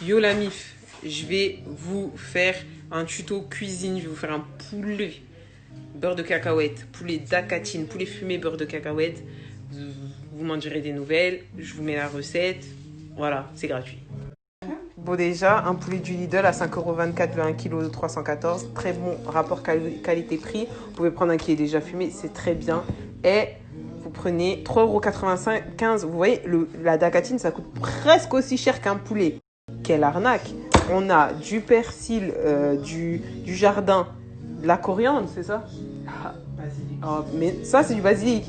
Yo la mif, je vais vous faire un tuto cuisine. Je vais vous faire un poulet beurre de cacahuète, poulet dacatine, poulet fumé beurre de cacahuète. Vous m'en direz des nouvelles. Je vous mets la recette. Voilà, c'est gratuit. Bon, déjà, un poulet du Lidl à 5,24 € le 1 kg de 314. Très bon rapport qualité-prix. Vous pouvez prendre un qui est déjà fumé, c'est très bien. Et vous prenez 3,95 €. Vous voyez, la dacatine, ça coûte presque aussi cher qu'un poulet. Quelle arnaque! On a du persil, du jardin, de la coriandre, c'est ça? Basilic. Oh, mais ça, c'est du basilic.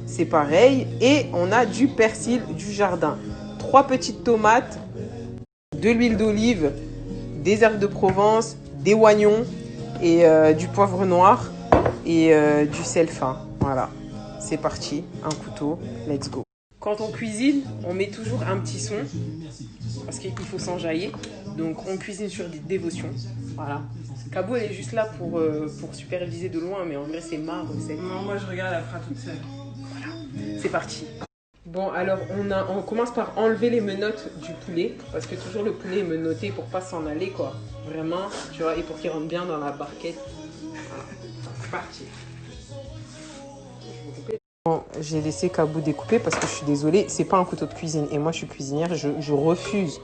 C'est pareil. Et on a du persil, du jardin. 3 petites tomates, de l'huile d'olive, des herbes de Provence, des oignons et du poivre noir et du sel fin. Voilà, c'est parti. Un couteau, let's go. Quand on cuisine, on met toujours un petit son parce qu'il faut s'enjailler. Donc on cuisine sur des dévotions. Voilà. Cabo, elle est juste là pour superviser de loin, mais en vrai, c'est ma recette. Non, moi je regarde, elle fera toute seule. Voilà, c'est parti. Bon, alors on commence par enlever les menottes du poulet, parce que toujours le poulet est menotté pour pas s'en aller, quoi. Vraiment, tu vois, et pour qu'il rentre bien dans la barquette. Voilà, c'est parti. Bon, j'ai laissé Cabo découper parce que je suis désolée, c'est pas un couteau de cuisine. Et moi, je suis cuisinière, je refuse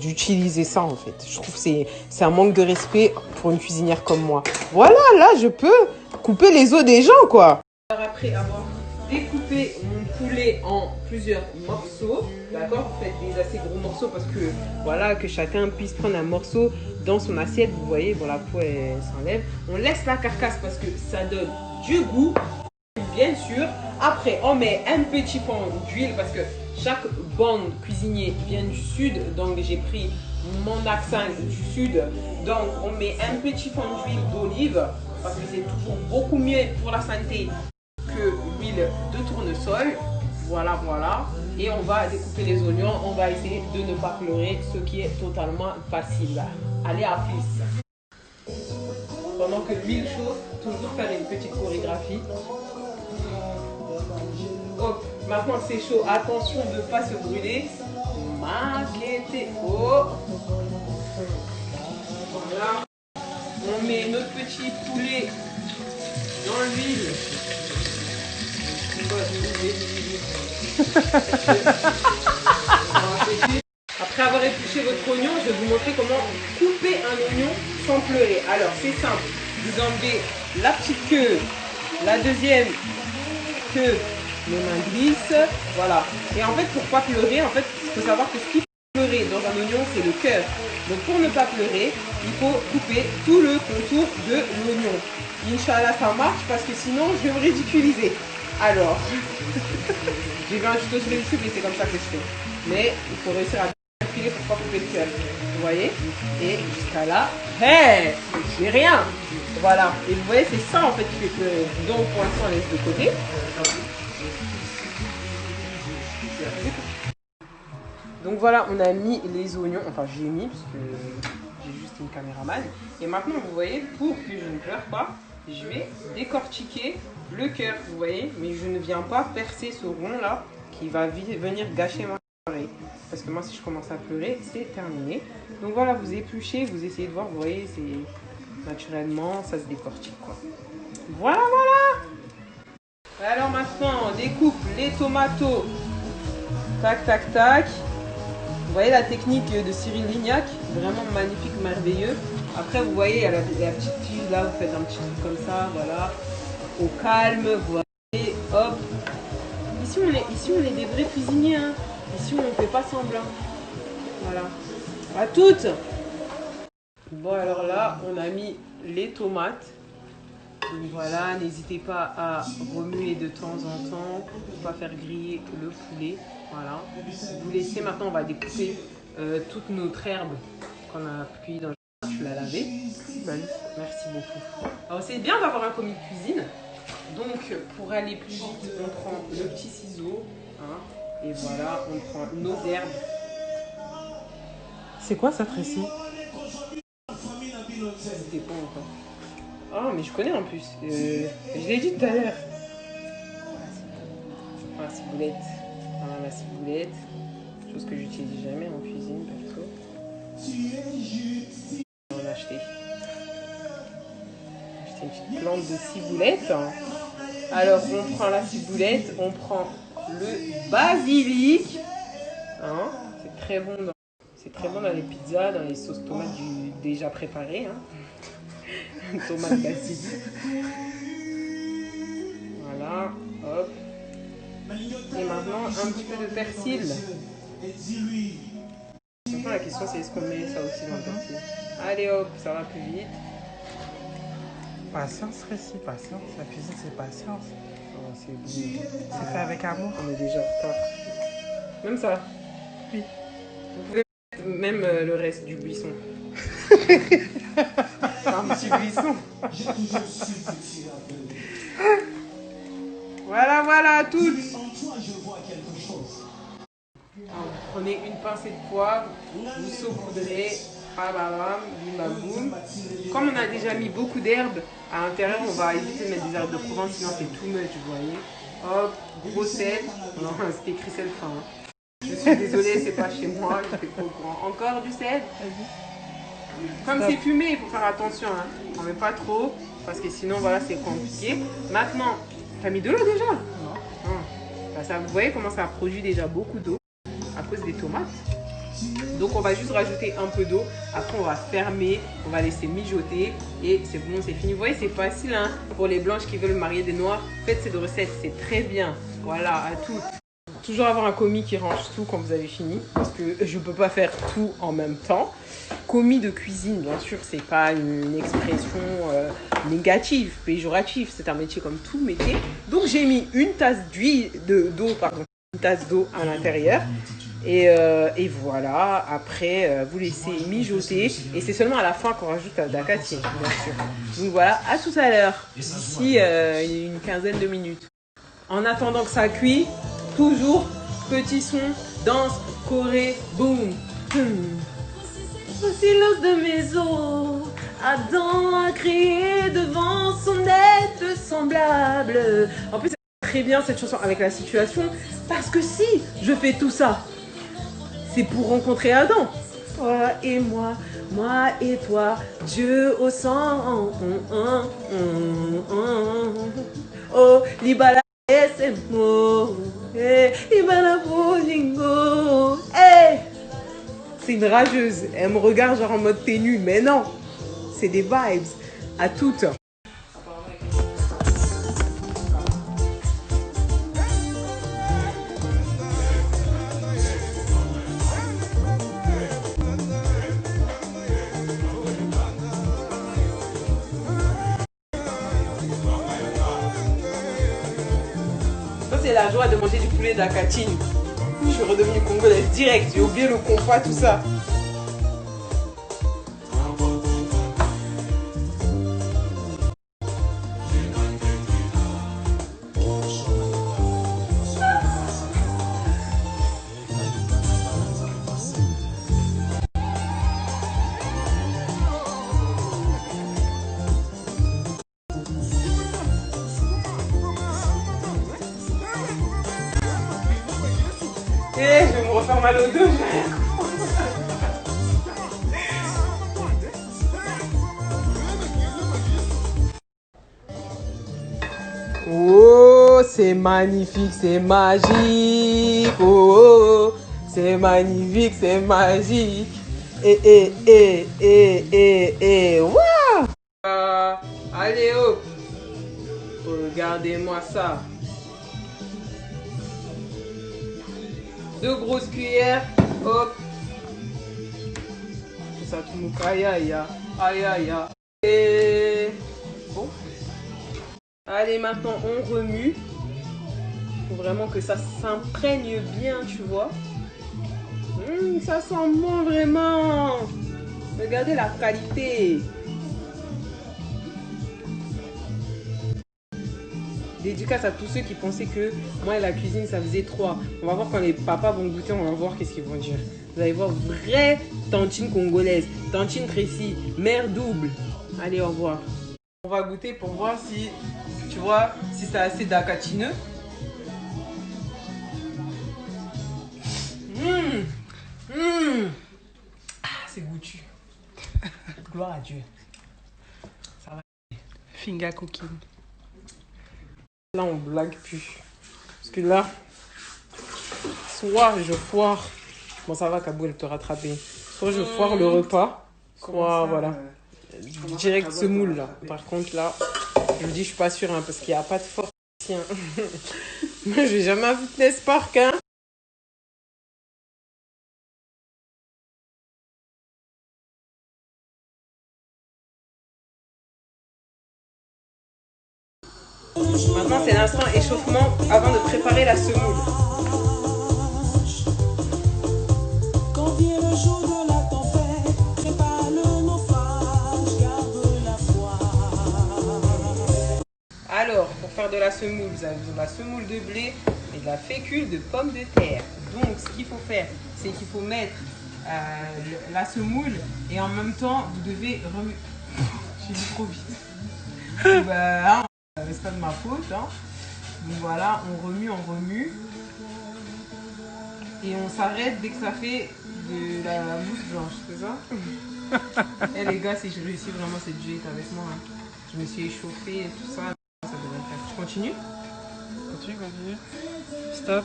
d'utiliser ça, en fait. Je trouve que c'est un manque de respect pour une cuisinière comme moi. Voilà, là, je peux couper les os des gens, quoi. Alors après avoir découpé mon poulet en plusieurs morceaux, d'accord, vous faites des assez gros morceaux parce que voilà, que chacun puisse prendre un morceau dans son assiette. Vous voyez, bon, la peau elle s'enlève. On laisse la carcasse parce que ça donne du goût, bien sûr. Après, on met un petit pan d'huile parce que chaque bande cuisinier vient du sud, donc j'ai pris mon accent du sud. Donc on met un petit pan d'huile d'olive parce que c'est toujours beaucoup mieux pour la santé que l'huile de tournesol. Voilà, voilà. Et on va découper les oignons. On va essayer de ne pas pleurer, ce qui est totalement facile. Allez, à plus. Pendant que l'huile chauffe, toujours faire une petite chorégraphie. Hop, maintenant c'est chaud. Attention de ne pas se brûler. Maquette. Oh. Voilà. On met notre petit poulet dans l'huile. Après avoir épluché votre oignon, je vais vous montrer comment couper un oignon sans pleurer. Alors c'est simple, vous enlevez la petite queue, la deuxième queue, mes mains glissent, voilà. Et en fait pour pas pleurer, en fait il faut savoir que ce qui fait pleurer dans un oignon c'est le cœur. Donc pour ne pas pleurer, il faut couper tout le contour de l'oignon. Inch'Allah ça marche parce que sinon je vais me ridiculiser. Alors, j'ai vu un tuto sur YouTube et c'est comme ça que je fais. Mais il faut réussir à filer pour pas couper le cœur. Vous voyez? Et jusqu'à là, hey, j'ai rien. Voilà. Et vous voyez, c'est ça en fait qui fait pleurer. Donc pour l'instant, on laisse de côté. Donc voilà, on a mis les oignons. Enfin, j'ai mis parce que j'ai juste une caméraman. Et maintenant, vous voyez, pour que je ne pleure pas, je vais décortiquer le cœur, vous voyez, mais je ne viens pas percer ce rond là qui va venir gâcher ma soirée. Parce que moi, si je commence à pleurer, c'est terminé. Donc voilà, vous épluchez, vous essayez de voir, vous voyez, c'est naturellement, ça se décortique quoi. Voilà, voilà. Alors maintenant, on découpe les tomatos. Tac, tac, tac. Vous voyez la technique de Cyril Lignac, vraiment magnifique, merveilleux. Après, vous voyez, il y a la petite tige là, vous faites un petit truc comme ça, voilà. Au calme, vous voyez, hop. Ici on est des vrais cuisiniers, hein. Ici on ne fait pas semblant. Voilà. À toutes. Bon, alors là, on a mis les tomates. Donc voilà, n'hésitez pas à remuer de temps en temps pour pas faire griller le poulet. Voilà. Vous laissez, maintenant on va découper toute notre herbe qu'on a cueillie dans le... Tu l'as lavé. Merci beaucoup. Alors c'est bien d'avoir un commis de cuisine. Donc pour aller plus vite, on prend le petit ciseau. Hein, et voilà, on prend nos herbes. C'est quoi ça, Tracy? C'était pas encore. Ah, mais je connais en plus. Je l'ai dit tout à l'heure. Ah, ciboulette. Ah, la ciboulette. Chose que j'utilise jamais en cuisine, perso. acheté. J'ai acheté une petite plante de ciboulette. Alors, on prend la ciboulette, on prend le basilic. Hein, c'est très bon dans les pizzas, dans les sauces tomates déjà préparées. Hein. Tomate basilic. Voilà, hop. Et maintenant, un petit peu de persil. Maintenant, la question, c'est est-ce qu'on met ça aussi dans le persil? Allez, hop, ça va plus vite. Patience, Récit, patience. La cuisine, c'est patience. Oh, C'est fait avec amour. On est déjà en retard. Même ça? Oui. Vous pouvez mettre même le reste du buisson. Un petit buisson. Voilà, toutes. Alors, vous prenez une pincée de poivre, vous saupoudrez, bim bam boum. Comme on a déjà mis beaucoup d'herbes à l'intérieur, on va éviter de mettre des herbes de Provence, sinon c'est too much, vous voyez. Hop, gros sel. Non, c'est écrit sel fin. Hein. Je suis désolée, c'est pas chez moi, je fais pas au courant. Encore du sel. Comme c'est fumé, il faut faire attention. Hein. On met pas trop, parce que sinon, voilà, c'est compliqué. Maintenant, t'as mis de l'eau déjà? Non. Bah, ça, vous voyez comment ça produit déjà beaucoup d'eau à cause des tomates. Donc, on va juste rajouter un peu d'eau. Après, on va fermer, on va laisser mijoter et c'est bon, c'est fini. Vous voyez, c'est facile. Hein. Pour les blanches qui veulent marier des noirs, faites cette recette, c'est très bien. Voilà, à tout. Toujours avoir un commis qui range tout quand vous avez fini, parce que je ne peux pas faire tout en même temps. Commis de cuisine, bien sûr, c'est pas une expression négative, péjorative. C'est un métier comme tout métier. Donc, j'ai mis une tasse une tasse d'eau à l'intérieur. Et voilà, après, vous laissez mijoter. Et c'est seulement à la fin qu'on rajoute la dacatine, bien sûr. Donc voilà, à tout à l'heure, d'ici une quinzaine de minutes. En attendant que ça cuit, toujours petit son, danse, choré, boum. Au silence de mes os, Adam a crié devant son être semblable. En plus, c'est très bien cette chanson avec la situation, parce que si je fais tout ça, c'est pour rencontrer Adam. Toi et moi et toi, Dieu au sang. Oh, libala c'est mo, libala bolingo. C'est une rageuse. Elle me regarde genre en mode ténu, mais non, c'est des vibes à toutes. C'est la joie de manger du poulet d'Akatine. Je suis redevenue congolaise direct. J'ai oublié le compas, tout ça. Je vais me refaire mal au dos. Oh, c'est magnifique, c'est magique. Oh, c'est magnifique, c'est magique. Waouh! Allez, hop. Regardez-moi ça. 2 grosses cuillères, hop. Ça tout nous aïe aïe aïe. Et bon. Allez, maintenant on remue. Il faut vraiment que ça s'imprègne bien, tu vois. Ça sent bon vraiment. Regardez la qualité. Dédicace à tous ceux qui pensaient que moi et la cuisine ça faisait 3. On va voir quand les papas vont goûter, on va voir qu'est-ce qu'ils vont dire. Vous allez voir, vraie tantine congolaise, tantine Tracy, mère double. Allez, au revoir. On va goûter pour voir si, tu vois, si c'est assez dacatineux. C'est goûtu. Gloire à Dieu. Ça va. Finger cooking. Là, on blague plus. Parce que là, soit je foire. Bon, ça va, Kabou, elle te rattraper. Soit je foire le repas, soit voilà. Direct semoule là. Par contre, là, je vous dis, je suis pas sûre, hein, parce qu'il n'y a pas de force ici. Hein. Moi, j'ai jamais un fitness park, hein. Maintenant, c'est l'instant échauffement avant de préparer la semoule. Quand vient le jour de la tempête, prépare le naufrage, garde la foi. Alors, pour faire de la semoule, vous avez besoin de la semoule de blé et de la fécule de pommes de terre. Donc, ce qu'il faut faire, c'est qu'il faut mettre la semoule et en même temps, vous devez remuer. J'ai dit trop vite. Bah, c'est pas de ma faute. Hein. Donc voilà, on remue. Et on s'arrête dès que ça fait de la mousse blanche, c'est ça? Eh les gars, si je réussis vraiment cette jette avec moi, hein. Je me suis échauffée et tout ça, ça devrait le faire. Je continue? Continue. Stop.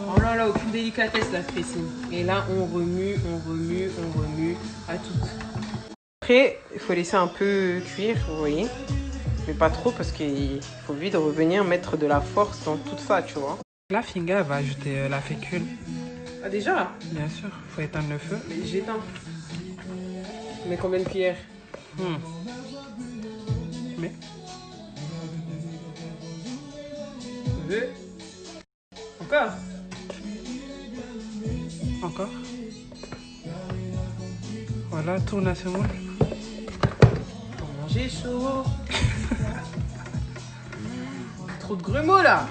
Oh là là, aucune délicatesse la Christine. Et là, on remue à tout. Après, il faut laisser un peu cuire, vous voyez. Mais pas trop parce qu'il faut vite revenir mettre de la force dans tout ça, tu vois. La Finger va ajouter la fécule. Ah déjà? Bien sûr, faut éteindre le feu. Mais j'éteins. Mais combien de cuillères? Mais 2. Encore? encore. Voilà, tourne la semoule. Pour manger chaud. Trop de grumeaux là.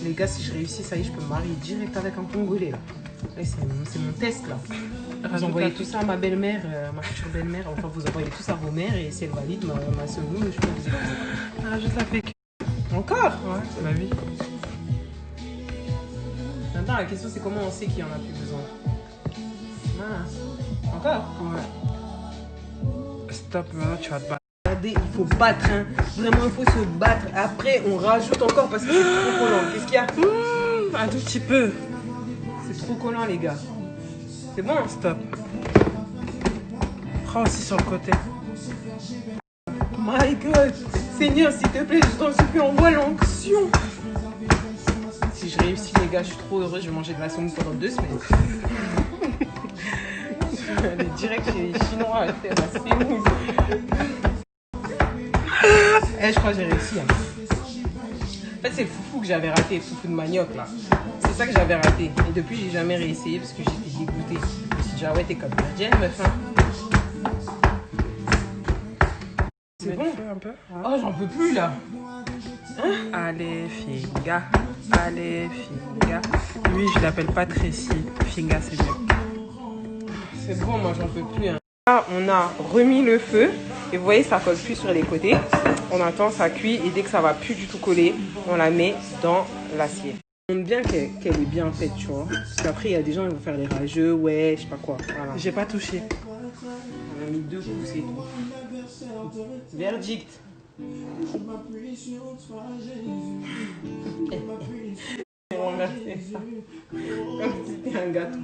Les gars, si je réussis, ça y est, je peux me marier direct avec un Congolais là. C'est mon test là. Vous envoyez tout ça à ma belle-mère, ma future belle-mère. Enfin, vous envoyez tout ça à vos mères et si elle valide ma semoule, je peux vous épouser. Rajoute la fécule. Encore? Ouais, c'est la vie. Maintenant, la question c'est comment on sait qu'il en a plus besoin. Mince. Encore? Ouais. Stop, maintenant tu vas te battre. Regardez, il faut battre, hein. Vraiment, il faut se battre. Après, on rajoute encore parce que c'est trop collant. Qu'est-ce qu'il y a? Un tout petit peu. C'est trop collant, les gars. C'est bon? Stop. Prends aussi sur le côté. My God. Seigneur, s'il te plaît, je t'en supplie, envoie l'onction. Si je réussis, les gars, je suis trop heureuse. Je vais manger de la semoule pendant 2 semaines. Je vais aller direct chez les Chinois acheter de la semoule. Eh, je crois que j'ai réussi. Hein. En fait, c'est le foufou que j'avais raté, le foufou de manioc là. C'est ça que j'avais raté. Et depuis, j'ai jamais réessayé parce que j'étais dégoûtée. Je me suis dit, ah ouais, t'es comme gardienne, meuf. Hein. C'est bon? Un peu. Oh, j'en peux plus là. Hein? Allez, Finga. Allez, Finga. Lui, je l'appelle pas Tracy. Finga, c'est mieux. C'est bon, moi, j'en peux plus. Hein. Là, on a remis le feu. Et vous voyez, ça colle plus sur les côtés. On attend, ça cuit. Et dès que ça va plus du tout coller, on la met dans l'assiette. On montre bien qu'elle est bien faite, tu vois. Parce qu'après, il y a des gens qui vont faire les rageux. Ouais, je sais pas quoi. Voilà. J'ai pas touché. On a mis 2 coups, c'est tout. Verdict. On remercie ça. Comme si c'était un gâteau.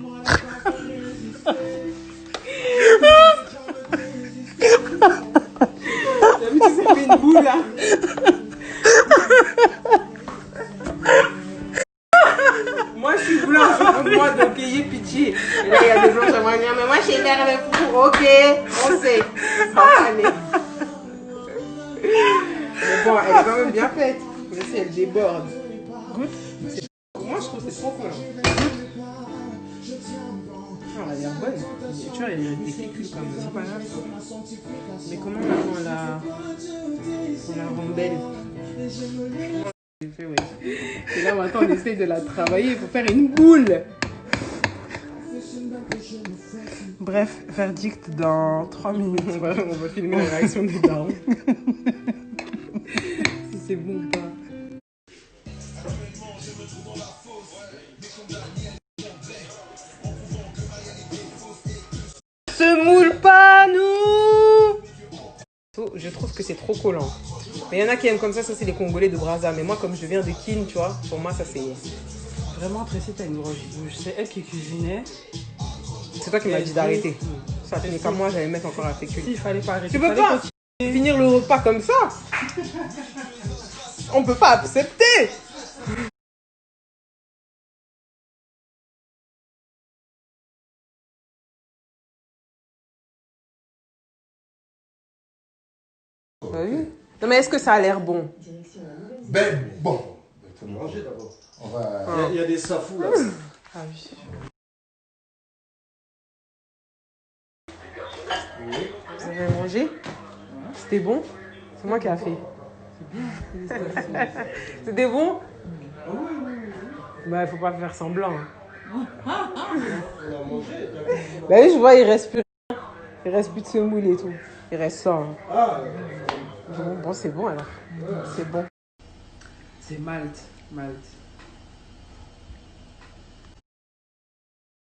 T'as vu, tu s'est fait une boule là. Moi je suis blanche, moi donc ayez pitié. Et là il y a des blancs qui vont dire mais moi je suis l'air le fou. Ok, on sait. Ça va aller. Mais bon, elle est quand même bien faite. Mais si elle déborde. Goûte. Moi je trouve que c'est trop cool. Ah, elle a l'air bonne. Tu vois, il y a des fécules comme ça. C'est pas grave. Mais comment on la rend belle? Et là maintenant on essaie de la travailler pour faire une boule. Bref, verdict dans 3 minutes. On va filmer la réaction des darons. Si c'est bon ou pas. c'est trop collant. Mais il y en a qui aiment comme ça c'est les Congolais de Brazza. Mais moi, comme je viens de Kin, tu vois, pour moi, ça c'est... Vraiment, Tracy, t'as une grosse bouche. C'est elle qui cuisinait. C'est toi qui m'as dit d'arrêter. Ça tenait qu'à moi, j'allais mettre encore la fécule. Il fallait pas arrêter. Tu peux pas finir le repas comme ça. On peut pas accepter. T'as vu? Non mais est-ce que ça a l'air bon? Ben bon, il faut manger d'abord. Il y a des safous là. Ah oui. Vous avez mangé? C'était bon? C'est moi qui ai fait. C'était bon? Bah, il faut pas faire semblant. On a mangé. Bah oui, je vois, il reste plus rien. Il reste plus de semoule et tout. Il reste ça. Hein. Ah, Bon, c'est bon alors. C'est bon. C'est Malte. Malte.